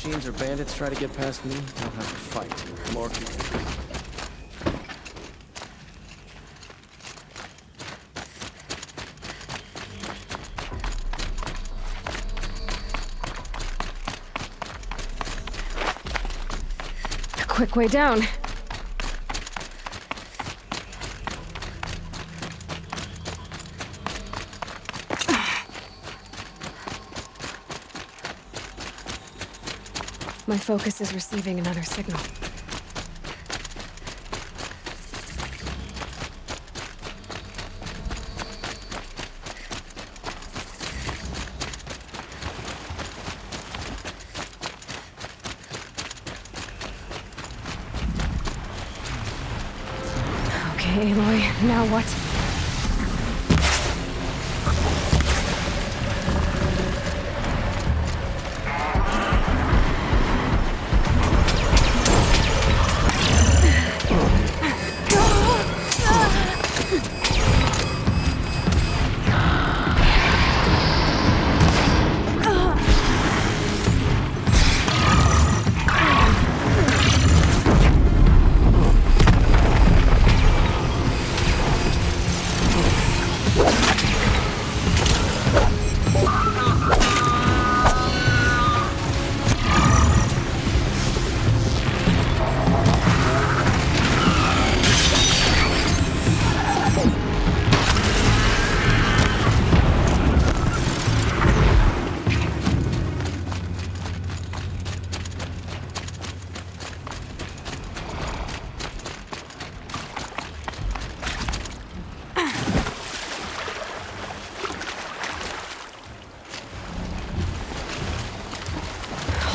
machines or bandits try to get past me, I'll have to fight. More people. A quick way down. My focus is receiving another signal. Okay, Aloy, now what?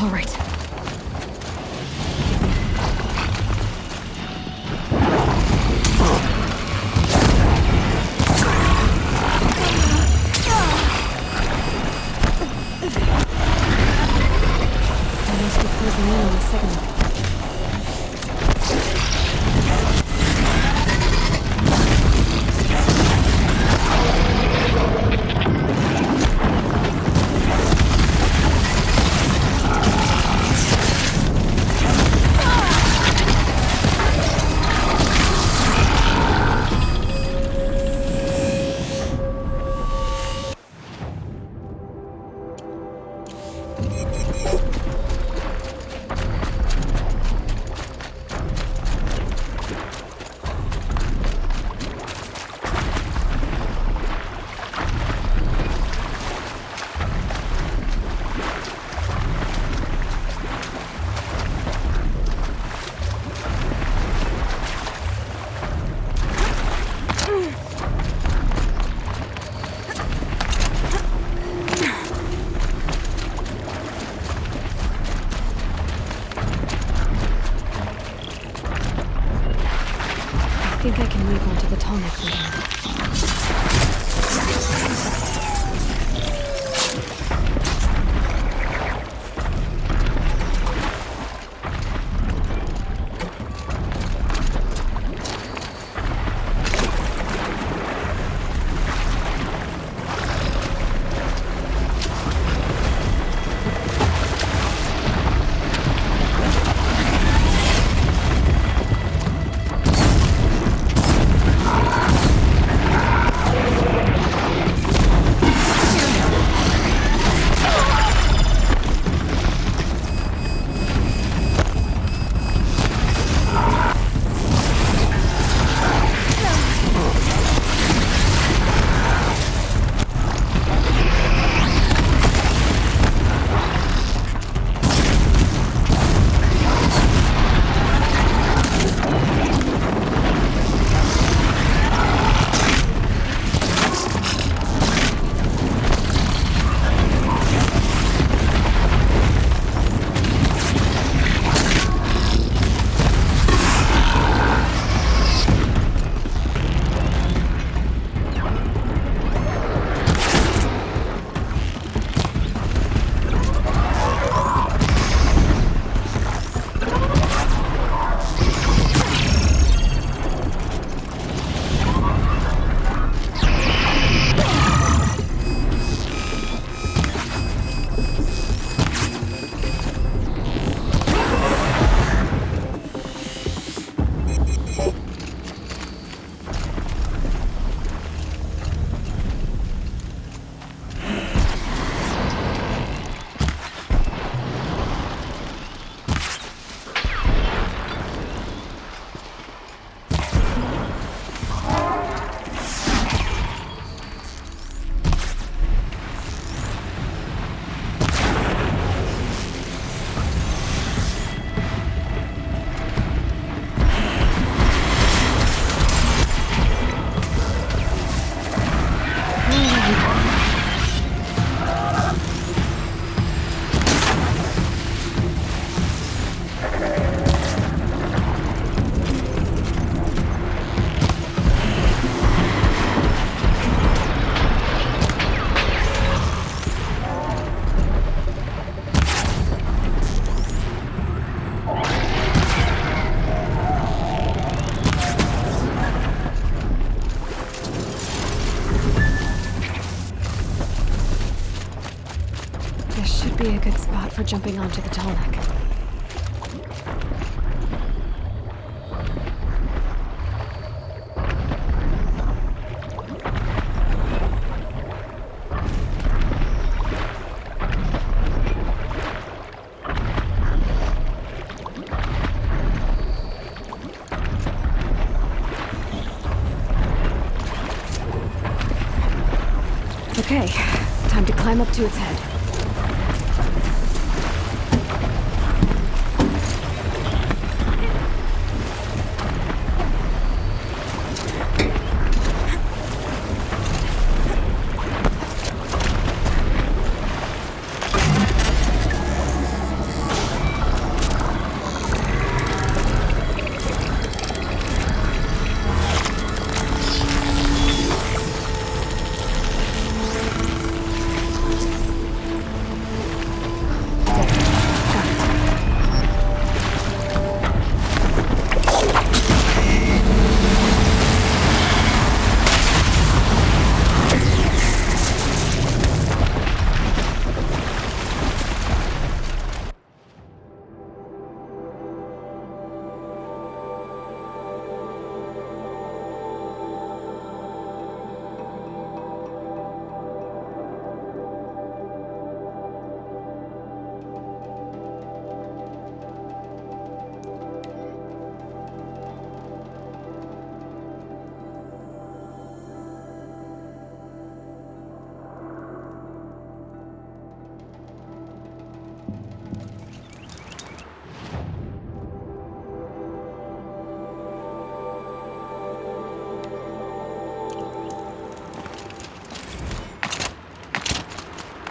All right. I must be closing in on the signal. I think I can leap onto the tonic later. be a good spot for jumping onto the Tallneck. Okay, time to climb up to its head.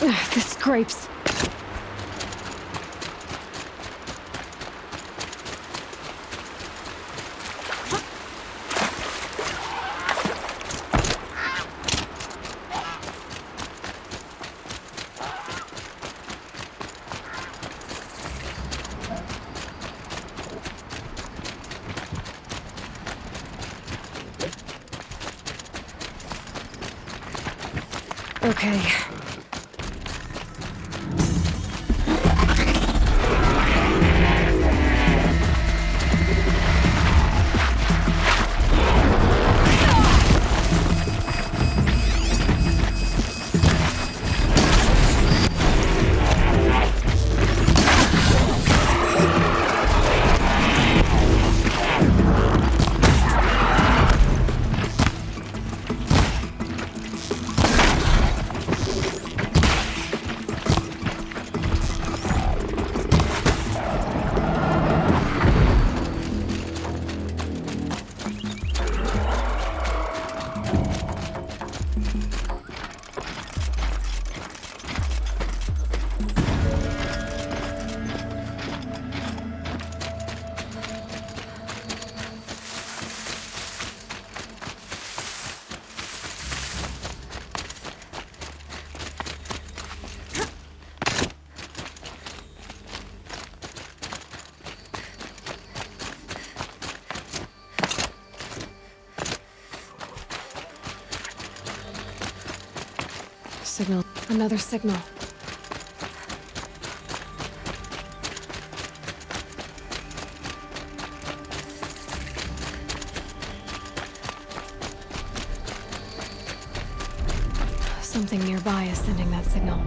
Ugh, the scrapes. Okay. Signal. Another signal. Something nearby is sending that signal.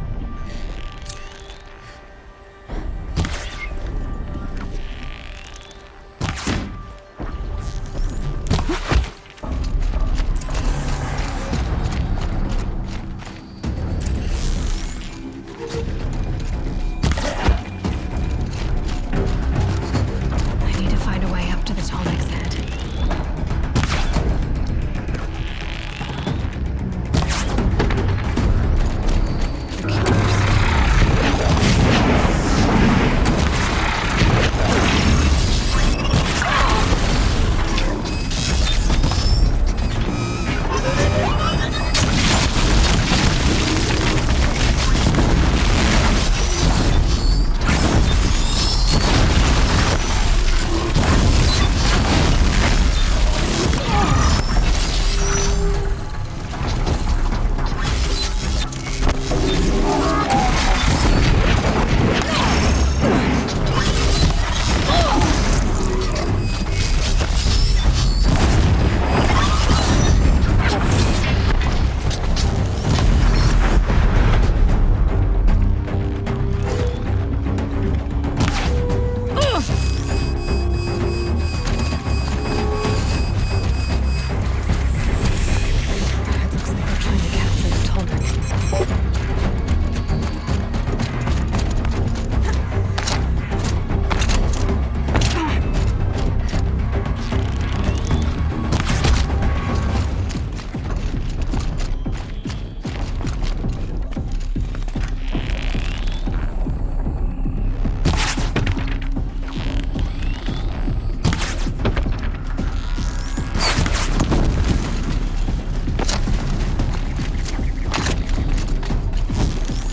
Okay.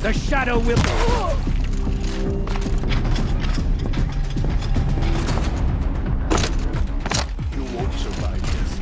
The shadow will... You won't survive this.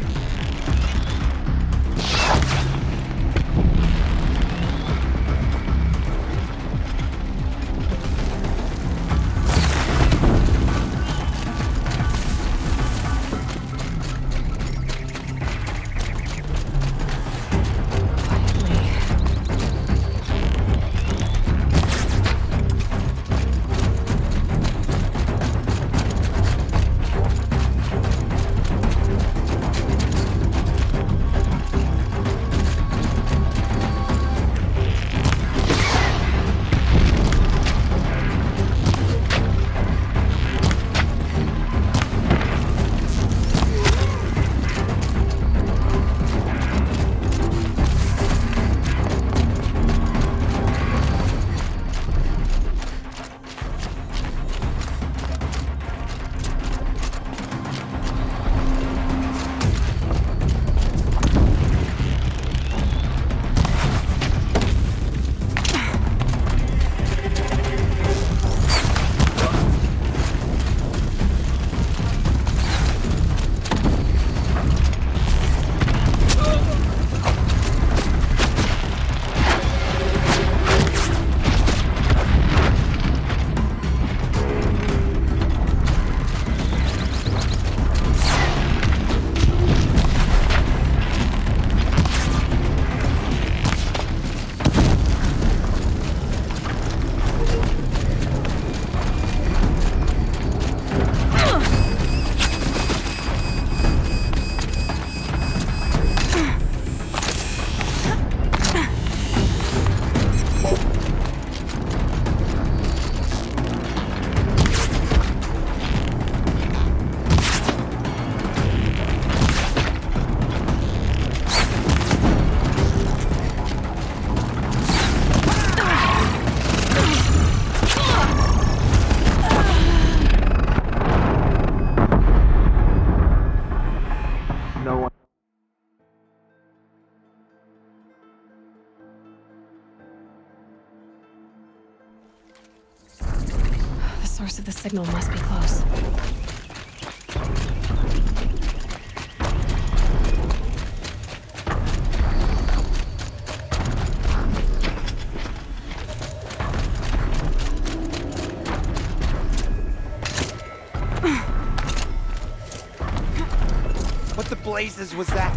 The source of the signal must be close. What the blazes was that?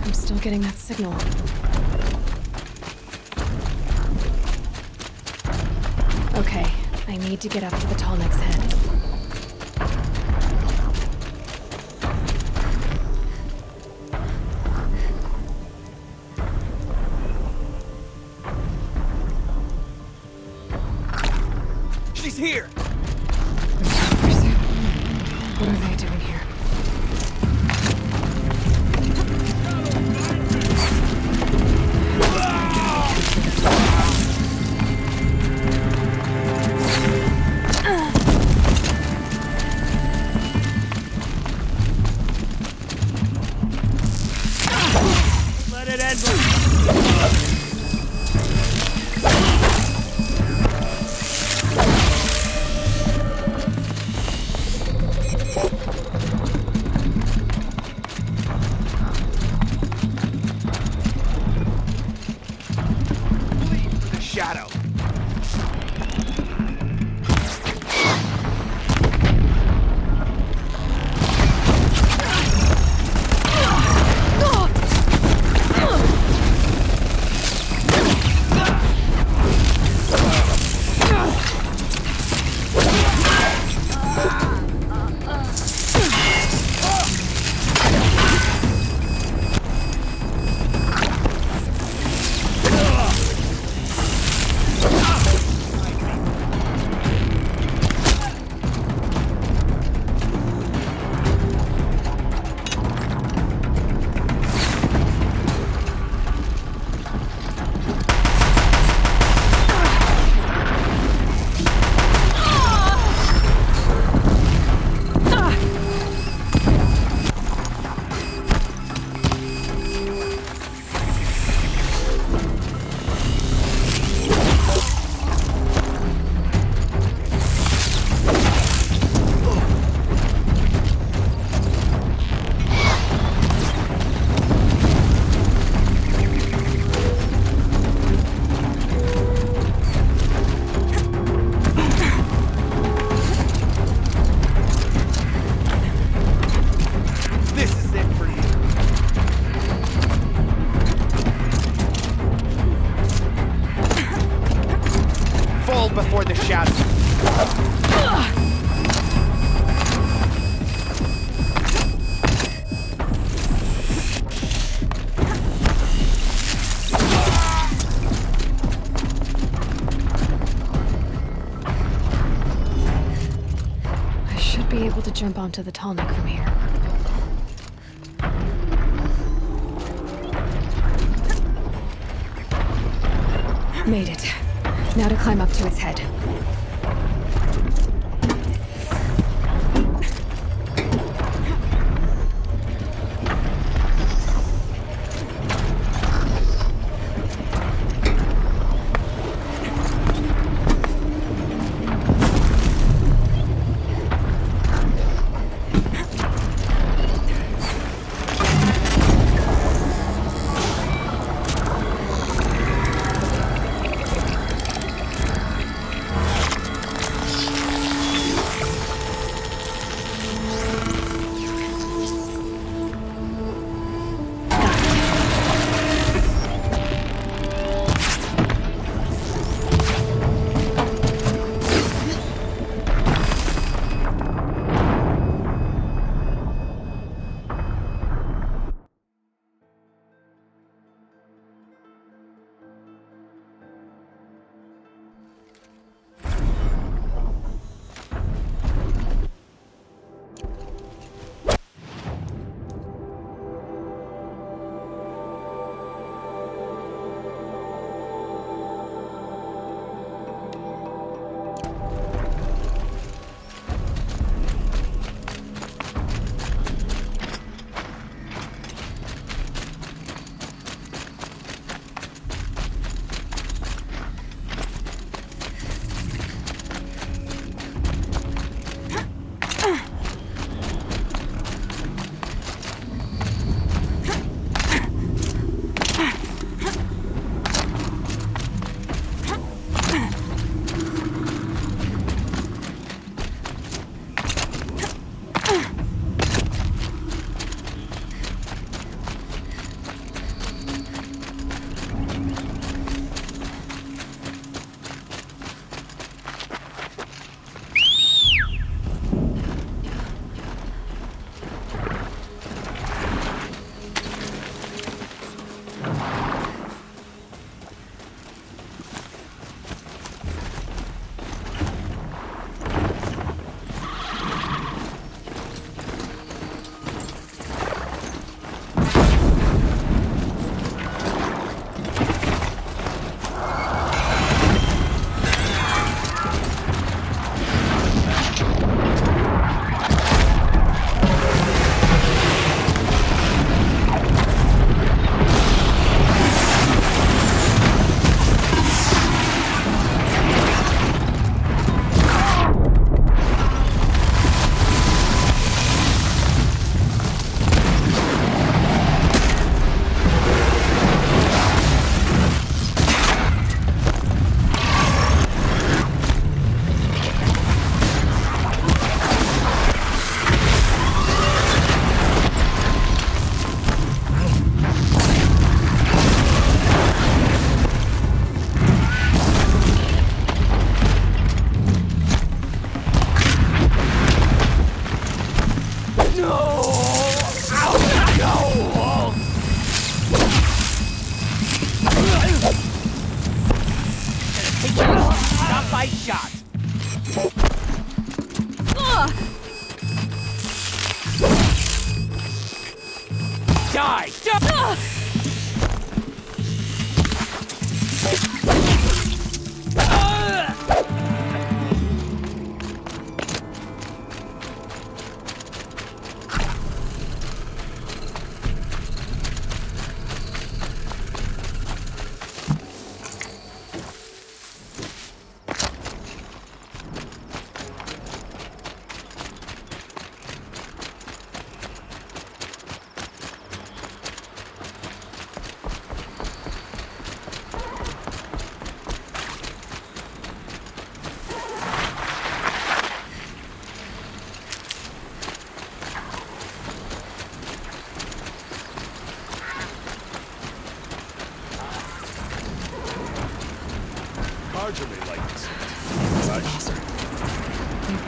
I'm still getting that signal. Okay, I need to get up to the Tallneck's head. She's here! What are they doing here? I should be able to jump onto the Tallneck from here. Made it. Now to climb up to its head.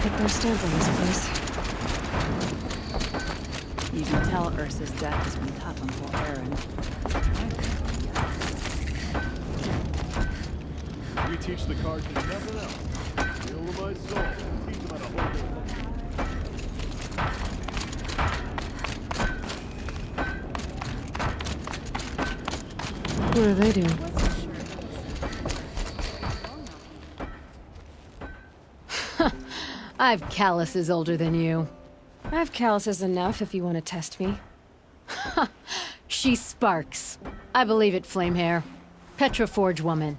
put their stamp on this place. You can tell Ursa's death has been tough on poor Aaron. We teach the cards and nothing else. Feel of my soul. Teach them how to hold it. What are they doing? I've calluses older than you. I have calluses enough if you want to test me. She sparks. I believe it, Flamehair. Petra Forge woman.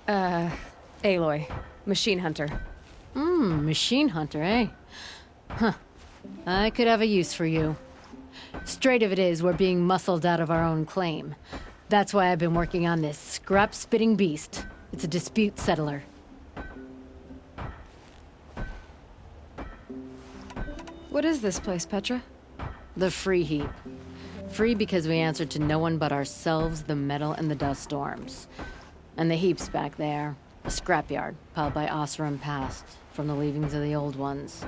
Aloy. Machine hunter. Machine hunter, eh? Huh. I could have a use for you. Straight of it is, we're being muscled out of our own claim. That's why I've been working on this scrap-spitting beast. It's a dispute settler. What is this place, Petra? The Free Heap. Free because we answer to no one but ourselves, the metal, and the dust storms. And the heap's back there. A scrapyard, piled by Oseram past, from the leavings of the old ones.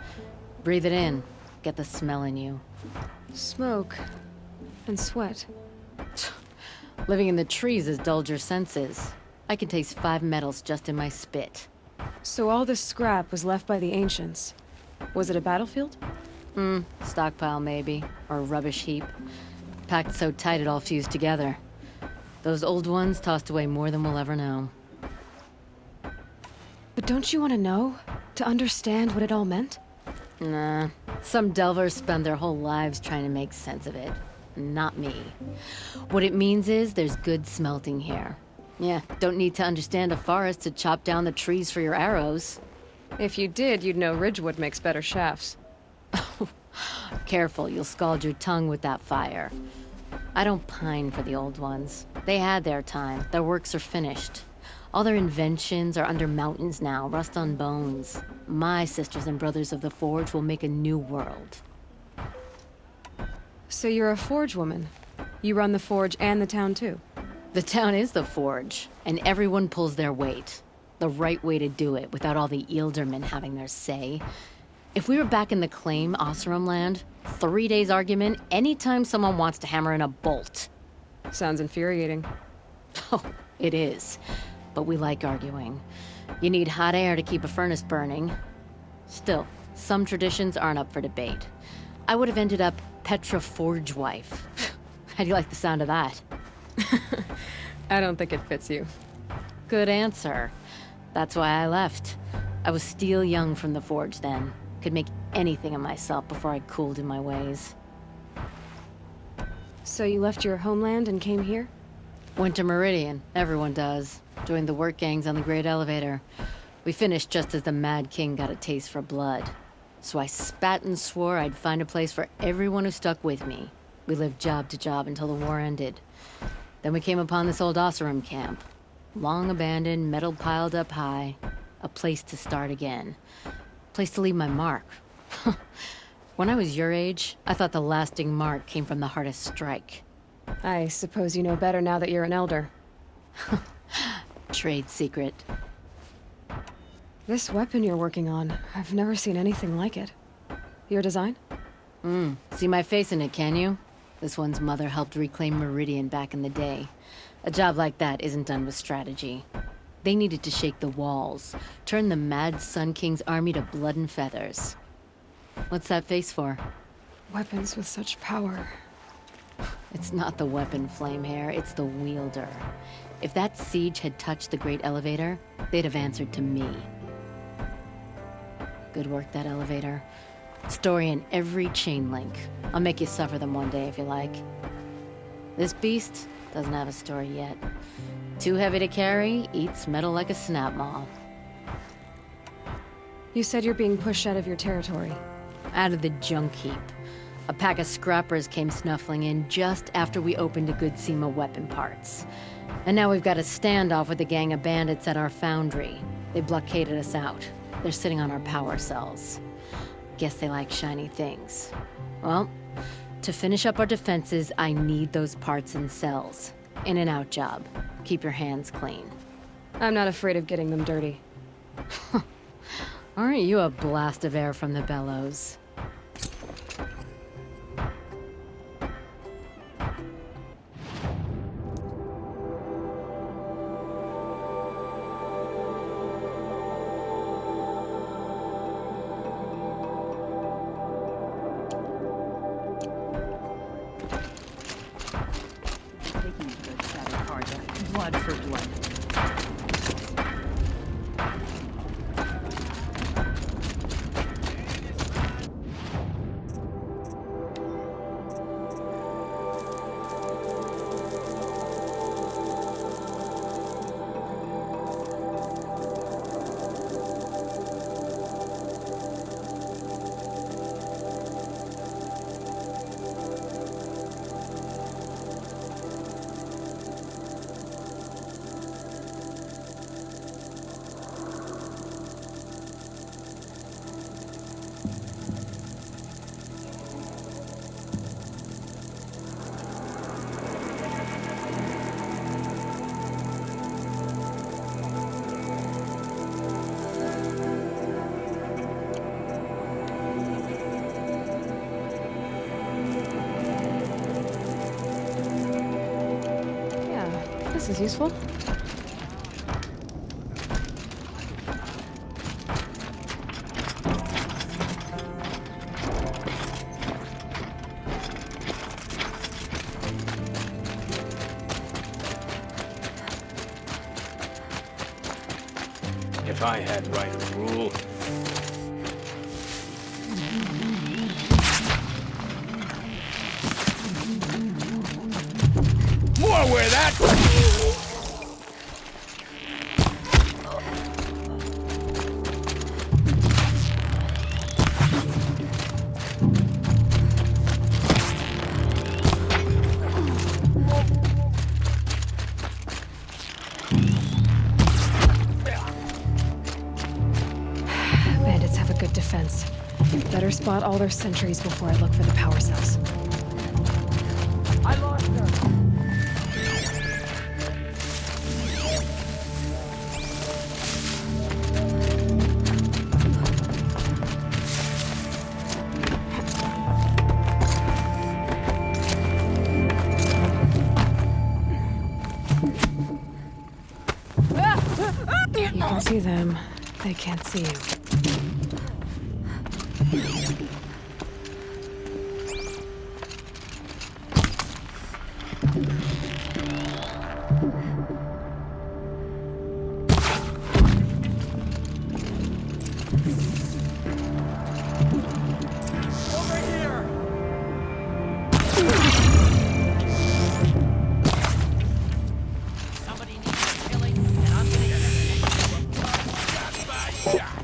Breathe it in. Get the smell in you. Smoke. And sweat. Living in the trees has dulled your senses. I can taste 5 metals just in my spit. So all this scrap was left by the ancients. Was it a battlefield? Stockpile maybe, or a rubbish heap. Packed so tight it all fused together. Those old ones tossed away more than we'll ever know. But don't you want to know? To understand what it all meant? Nah. Some delvers spend their whole lives trying to make sense of it. Not me. What it means is there's good smelting here. Yeah, don't need to understand a forest to chop down the trees for your arrows. If you did, you'd know Ridgewood makes better shafts. Careful, you'll scald your tongue with that fire. I don't pine for the old ones. They had their time. Their works are finished. All their inventions are under mountains now, rust on bones. My sisters and brothers of the Forge will make a new world. So you're a forge woman. You run the forge and the town too. The town is the Forge, and everyone pulls their weight. The right way to do it, without all the Eildermen having their say. If we were back in the claim, Oseram land, 3 days argument anytime someone wants to hammer in a bolt. Sounds infuriating. Oh, it is. But we like arguing. You need hot air to keep a furnace burning. Still, some traditions aren't up for debate. I would have ended up Petra Forge wife. How do you like the sound of that? I don't think it fits you. Good answer. That's why I left. I was steel young from the Forge then. Could make anything of myself before I cooled in my ways. So you left your homeland and came here? Went to Meridian. Everyone does. Joined the work gangs on the Great Elevator. We finished just as the Mad King got a taste for blood. So I spat and swore I'd find a place for everyone who stuck with me. We lived job to job until the war ended. Then we came upon this old Oseram camp. Long abandoned, metal piled up high. A place to start again. Place to leave my mark. When I was your age, I thought the lasting mark came from the hardest strike. I suppose you know better now that you're an elder. Trade secret. This weapon you're working on, I've never seen anything like it. Your design? See my face in it, can you? This one's mother helped reclaim Meridian back in the day. A job like that isn't done with strategy. They needed to shake the walls, turn the mad Sun King's army to blood and feathers. What's that face for? Weapons with such power. It's not the weapon, Flamehair, it's the wielder. If that siege had touched the Great Elevator, they'd have answered to me. Good work, that elevator. Story in every chain link. I'll make you suffer them one day if you like. This beast doesn't have a story yet. Too heavy to carry, eats metal like a snap maw. You said you're being pushed out of your territory. Out of the junk heap. A pack of scrappers came snuffling in just after we opened a good Seema weapon parts. And now we've got a standoff with a gang of bandits at our foundry. They blockaded us out. They're sitting on our power cells. Guess they like shiny things. Well, to finish up our defenses, I need those parts and cells. In and out job. Keep your hands clean. I'm not afraid of getting them dirty. Aren't you a blast of air from the bellows? Taking a good shattered card, blood for blood. Yeah, this is useful. If I had right of rule. More where that... Bandits have a good defense. Better spot all their sentries before I look for the power cells. I lost her. You can see them. They can't see you. Over here. Somebody needs killing, and I'm gonna get it. That's my shot.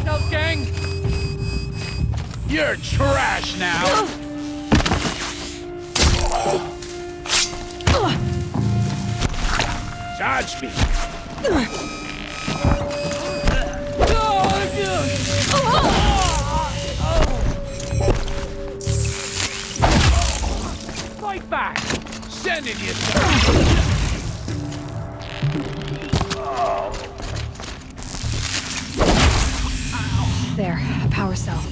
Stealth gang. You're trash now. Charge me. Fight back. Sending you. There, a power cell.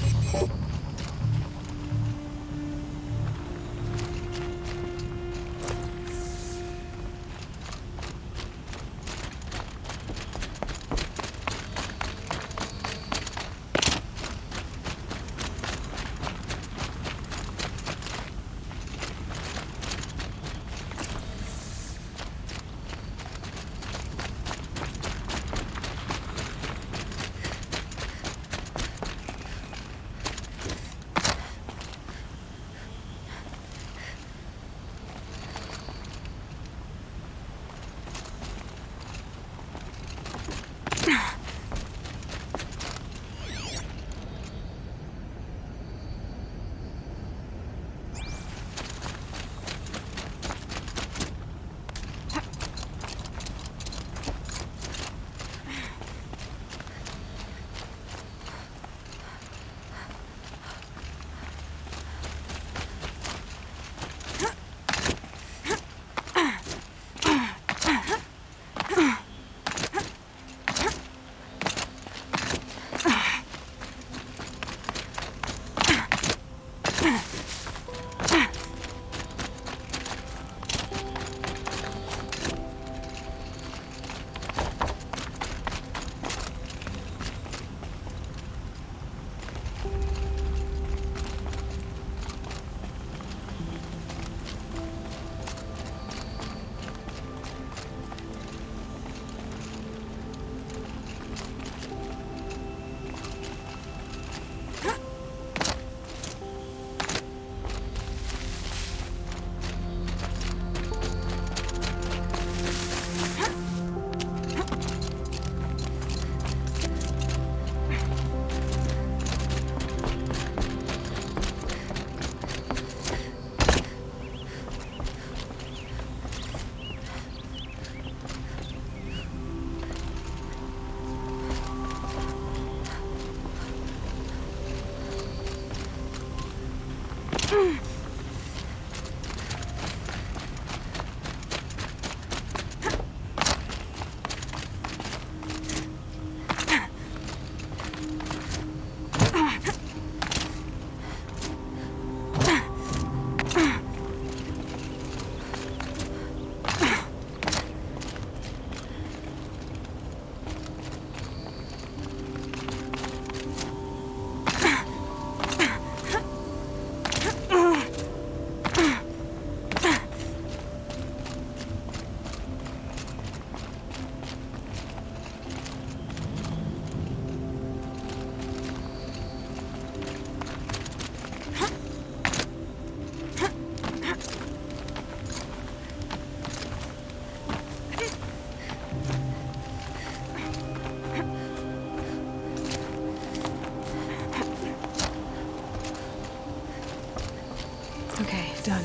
Okay, done.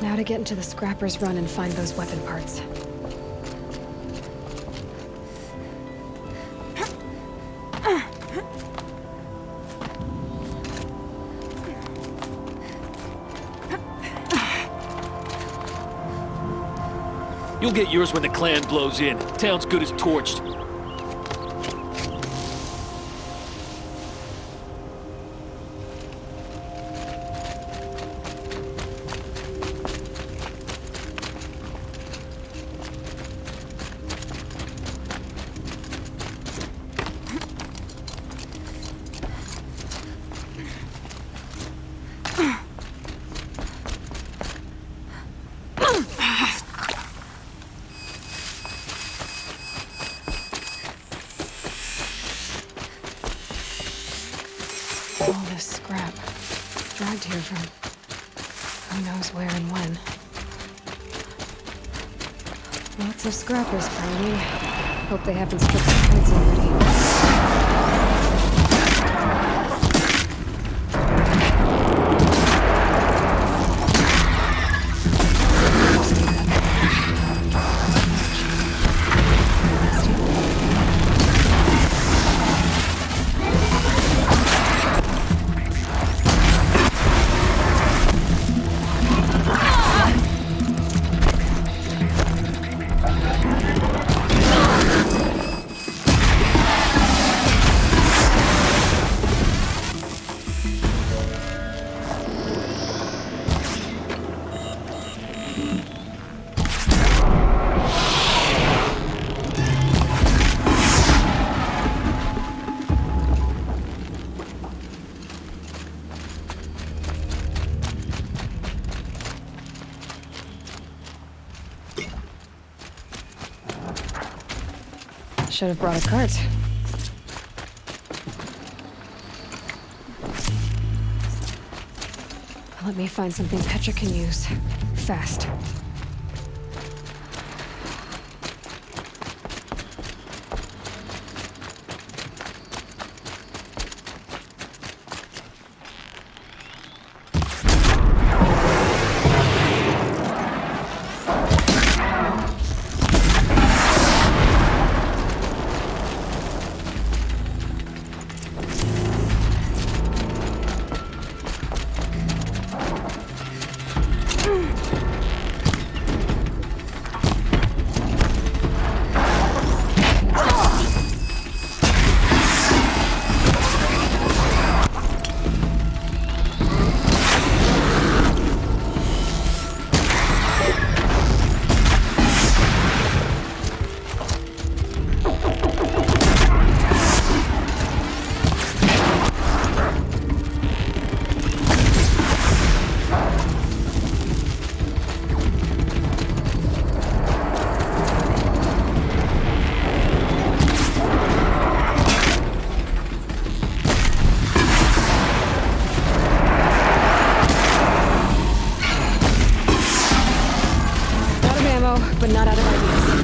Now to get into the Scrapper's Run and find those weapon parts. You'll get yours when the clan blows in. Town's good as torched. All this scrap. Dragged here from who knows where and when. Lots of scrappers, apparently. Hope they haven't split some kids already. Should have brought a cart. Let me find something Petra can use. Fast. But not out of ideas.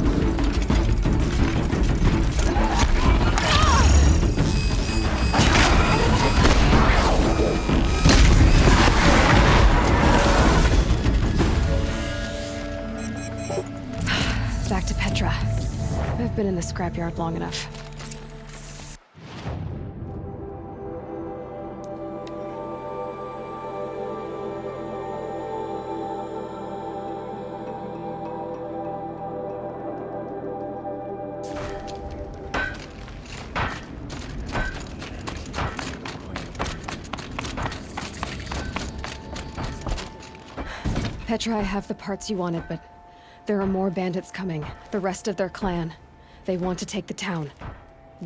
Back to Petra. I've been in the scrapyard long enough. Petra, I have the parts you wanted, but there are more bandits coming. The rest of their clan. They want to take the town.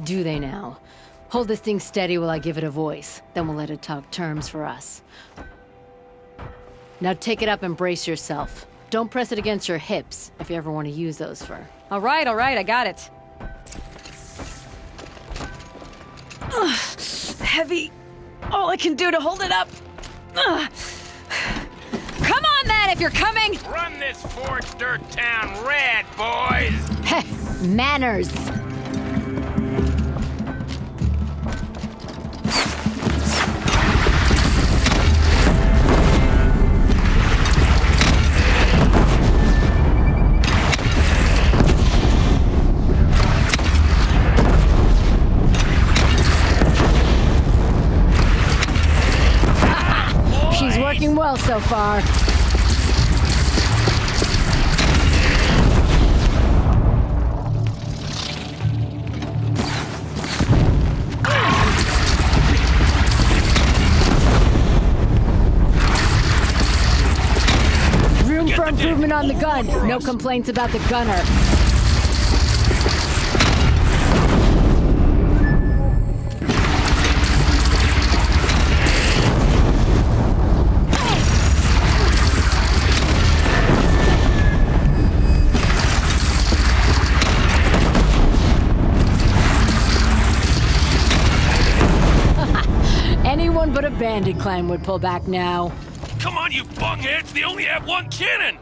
Do they now? Hold this thing steady while I give it a voice. Then we'll let it talk terms for us. Now take it up and brace yourself. Don't press it against your hips if you ever want to use those for... All right, I got it. Ugh, heavy. All I can do to hold it up. Ugh. Come on, then, if you're coming! Run this forged dirt town red, boys! Heh, manners! She's working well so far. Room for improvement on the gun. No complaints about the gunner. Anyone but a bandit clan would pull back now. Come on, you bungheads! They only have one cannon!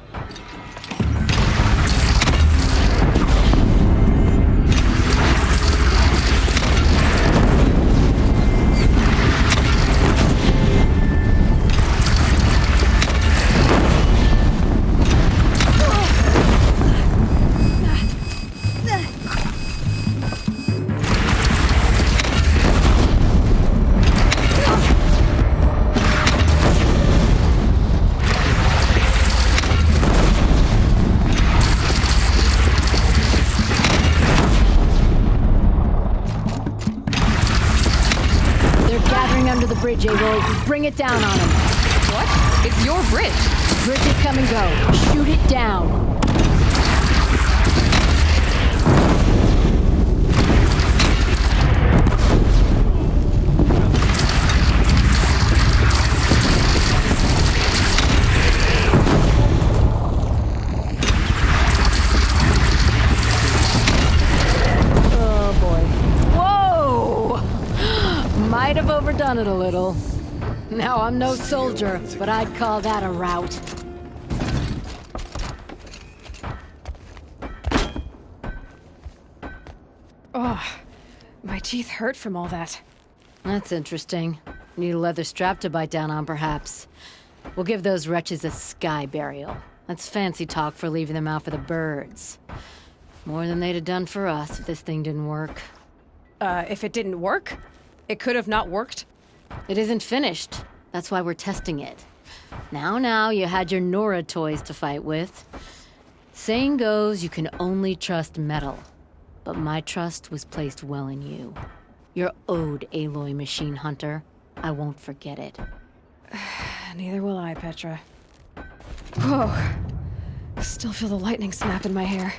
Bridge, Aloy. Bring it down on him. What? It's your bridge. Bridges come and go. Shoot it down. Oh boy. Whoa! Might have overdone it a little. Now, I'm no soldier, but I'd call that a rout. Oh, my teeth hurt from all that. That's interesting. Need a leather strap to bite down on, perhaps. We'll give those wretches a sky burial. That's fancy talk for leaving them out for the birds. More than they'd have done for us if this thing didn't work. If it didn't work? It could have not worked? It isn't finished. That's why we're testing it. Now, you had your Nora toys to fight with. Saying goes, you can only trust metal. But my trust was placed well in you. You're owed, Aloy Machine Hunter. I won't forget it. Neither will I, Petra. Whoa. Still feel the lightning snap in my hair.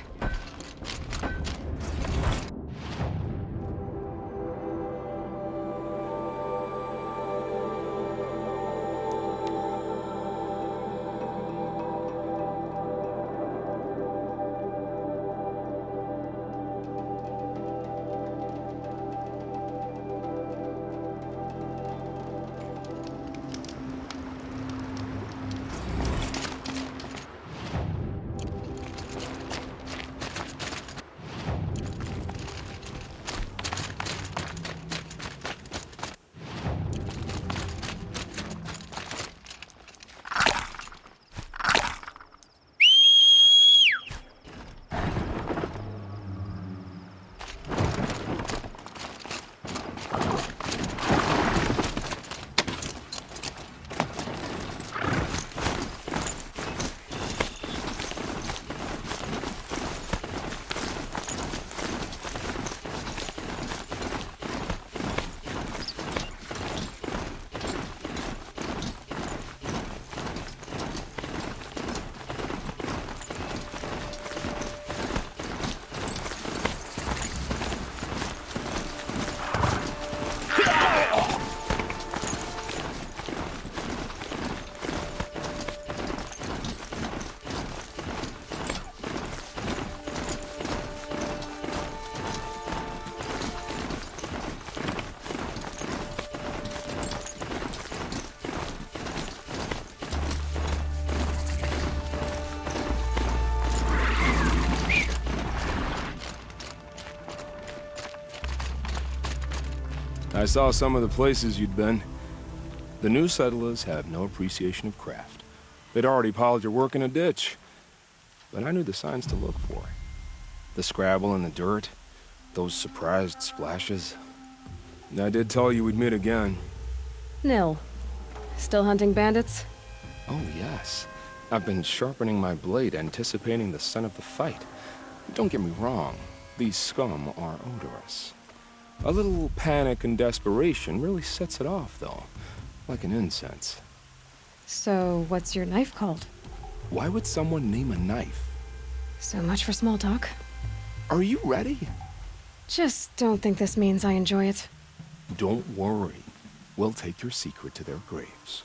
I saw some of the places you'd been. The new settlers have no appreciation of craft. They'd already piled your work in a ditch. But I knew the signs to look for. The scrabble in the dirt, those surprised splashes. And I did tell you we'd meet again. Nil. Still hunting bandits? Oh, yes. I've been sharpening my blade, anticipating the scent of the fight. Don't get me wrong, these scum are odorous. A little panic and desperation really sets it off, though, like an incense. So, what's your knife called? Why would someone name a knife? So much for small talk. Are you ready? Just don't think this means I enjoy it. Don't worry. We'll take your secret to their graves.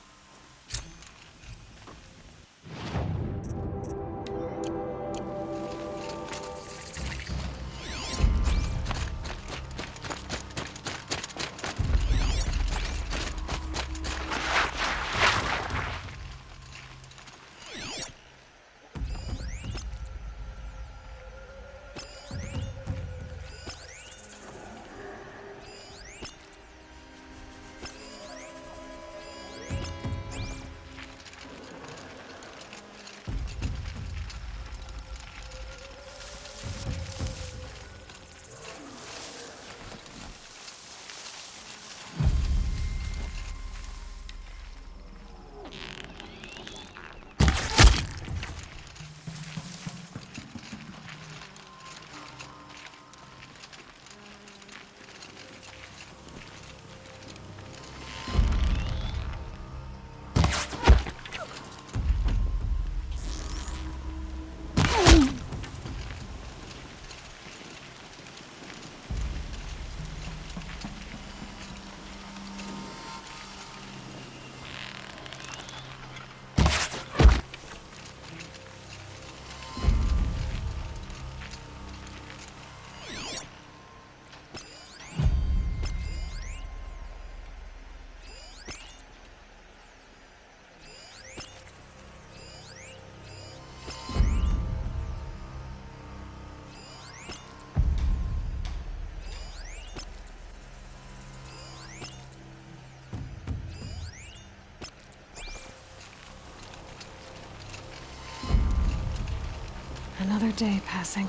Another day passing.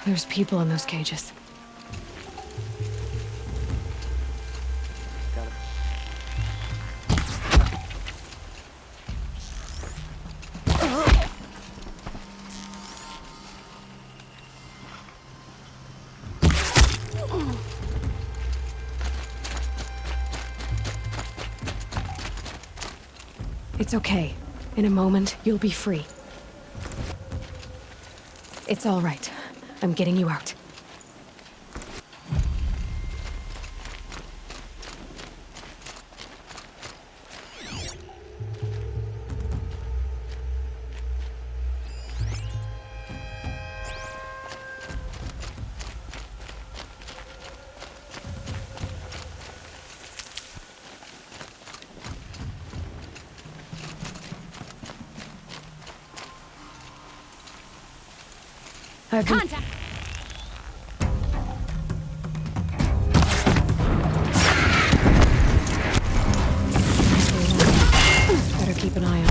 There's people in those cages. It's okay. In a moment, you'll be free. It's all right. I'm getting you out. Contact! Better keep an eye on it.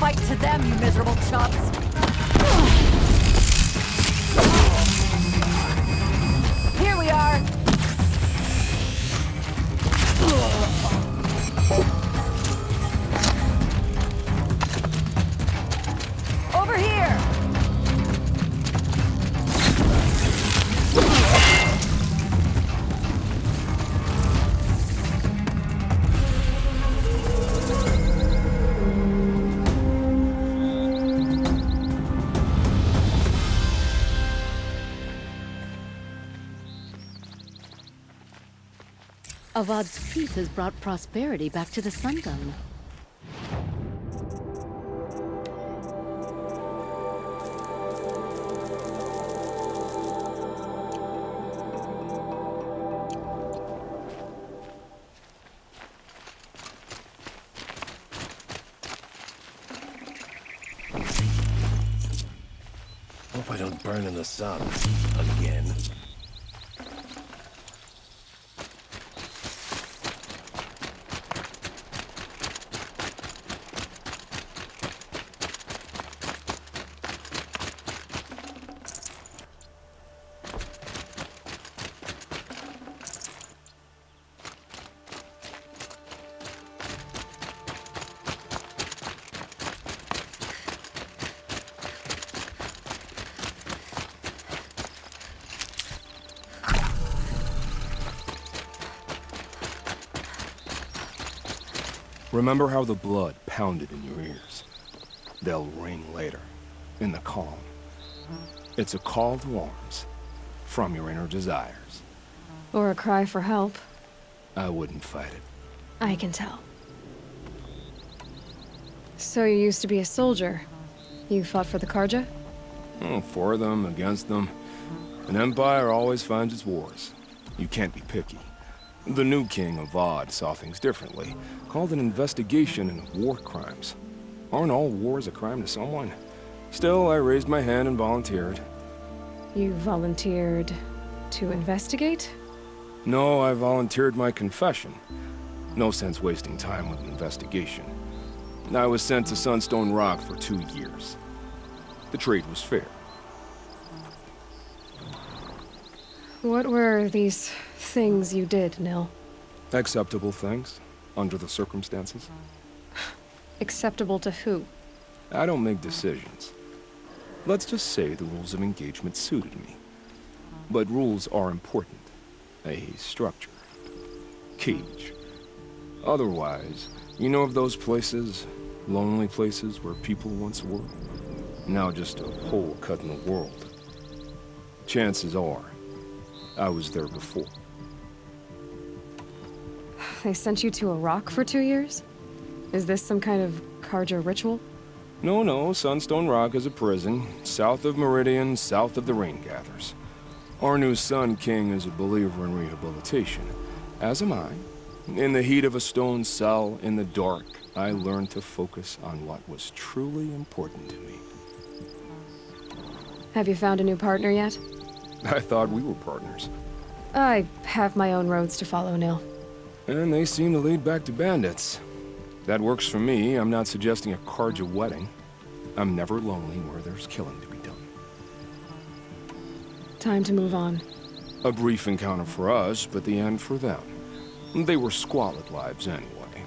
Fight to them, you miserable chumps! Here we are! Avad's peace has brought prosperity back to the Sundome. Hope I don't burn in the sun again. Remember how the blood pounded in your ears? They'll ring later, in the calm. It's a call to arms, from your inner desires. Or a cry for help. I wouldn't fight it. I can tell. So you used to be a soldier. You fought for the Karja? For them, against them. An empire always finds its wars. You can't be picky. The new king, Avad, saw things differently. Called an investigation into war crimes. Aren't all wars a crime to someone? Still, I raised my hand and volunteered. You volunteered to investigate? No, I volunteered my confession. No sense wasting time with an investigation. I was sent to Sunstone Rock for 2 years. The trade was fair. What were these things you did, Nil? Acceptable things, under the circumstances. Acceptable to who? I don't make decisions. Let's just say the rules of engagement suited me. But rules are important. A structure. Cage. Otherwise, you know of those places, lonely places where people once were? Now just a hole cut in the world. Chances are, I was there before. They sent you to a rock for 2 years? Is this some kind of Karja ritual? No, Sunstone Rock is a prison, south of Meridian, south of the Rain Gathers. Our new Sun King is a believer in rehabilitation, as am I. In the heat of a stone cell, in the dark, I learned to focus on what was truly important to me. Have you found a new partner yet? I thought we were partners. I have my own roads to follow, Nil. And they seem to lead back to bandits. That works for me. I'm not suggesting a Karja wedding. I'm never lonely where there's killing to be done. Time to move on. A brief encounter for us, but the end for them. They were squalid lives anyway.